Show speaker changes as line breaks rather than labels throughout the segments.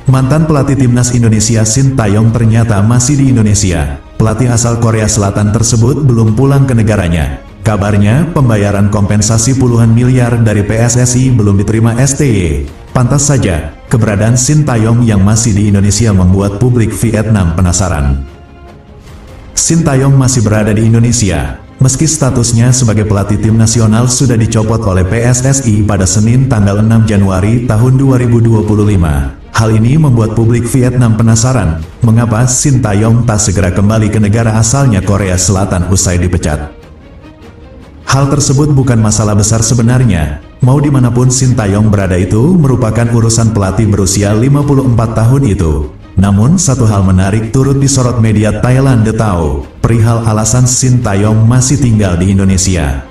Mantan pelatih timnas Indonesia Sintayong ternyata masih di Indonesia. Pelatih asal Korea Selatan tersebut belum pulang ke negaranya. Kabarnya, pembayaran kompensasi puluhan miliar dari PSSI belum diterima STY. Pantas saja, keberadaan Sintayong yang masih di Indonesia membuat publik Vietnam penasaran. Sintayong masih berada di Indonesia, meski statusnya sebagai pelatih tim nasional sudah dicopot oleh PSSI pada Senin tanggal 6 Januari tahun 2025. Hal ini membuat publik Vietnam penasaran, mengapa Sintayong tak segera kembali ke negara asalnya Korea Selatan usai dipecat. Hal tersebut bukan masalah besar sebenarnya, mau dimanapun Sintayong berada itu merupakan urusan pelatih berusia 54 tahun itu. Namun satu hal menarik turut disorot media Thailand The Tao, perihal alasan Sintayong masih tinggal di Indonesia.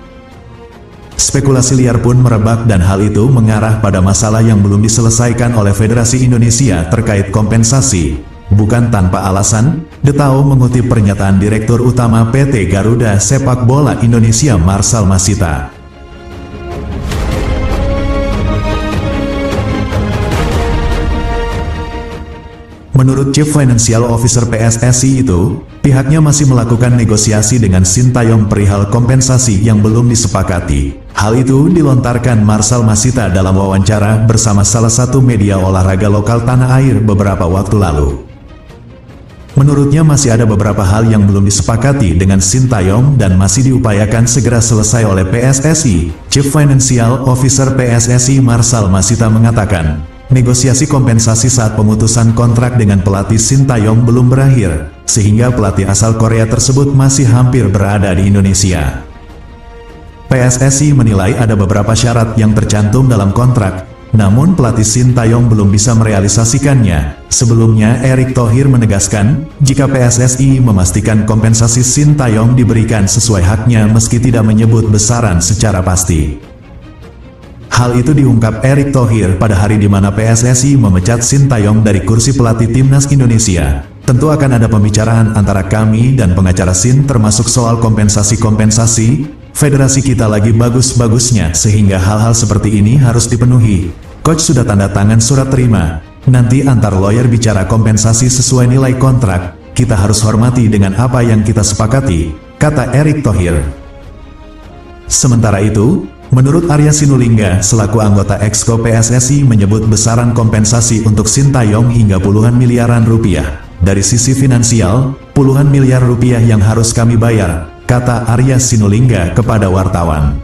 Spekulasi liar pun merebak dan hal itu mengarah pada masalah yang belum diselesaikan oleh Federasi Indonesia terkait kompensasi. Bukan tanpa alasan, The Tao mengutip pernyataan Direktur Utama PT Garuda Sepak Bola Indonesia Marcel Masita. Menurut Chief Financial Officer PSSI itu, pihaknya masih melakukan negosiasi dengan Sintayong perihal kompensasi yang belum disepakati. Hal itu dilontarkan Marcel Masita dalam wawancara bersama salah satu media olahraga lokal tanah air beberapa waktu lalu. Menurutnya masih ada beberapa hal yang belum disepakati dengan Sintayong dan masih diupayakan segera selesai oleh PSSI. Chief Financial Officer PSSI Marcel Masita mengatakan, negosiasi kompensasi saat pemutusan kontrak dengan pelatih Sintayong belum berakhir, sehingga pelatih asal Korea tersebut masih hampir berada di Indonesia. PSSI menilai ada beberapa syarat yang tercantum dalam kontrak, namun pelatih Sintayong belum bisa merealisasikannya. Sebelumnya Erick Thohir menegaskan, jika PSSI memastikan kompensasi Sintayong diberikan sesuai haknya meski tidak menyebut besaran secara pasti. Hal itu diungkap Erick Thohir pada hari di mana PSSI memecat Sintayong dari kursi pelatih timnas Indonesia. Tentu akan ada pembicaraan antara kami dan pengacara Sin termasuk soal kompensasi. Federasi kita lagi bagus-bagusnya sehingga hal-hal seperti ini harus dipenuhi. Coach sudah tanda tangan surat terima. Nanti antar lawyer bicara kompensasi sesuai nilai kontrak. Kita harus hormati dengan apa yang kita sepakati, kata Erick Thohir. Sementara itu, menurut Arya Sinulinga selaku anggota Exco PSSI menyebut besaran kompensasi untuk Sintayong hingga puluhan miliaran rupiah. Dari sisi finansial, puluhan miliar rupiah yang harus kami bayar, kata Arya Sinulinga kepada wartawan.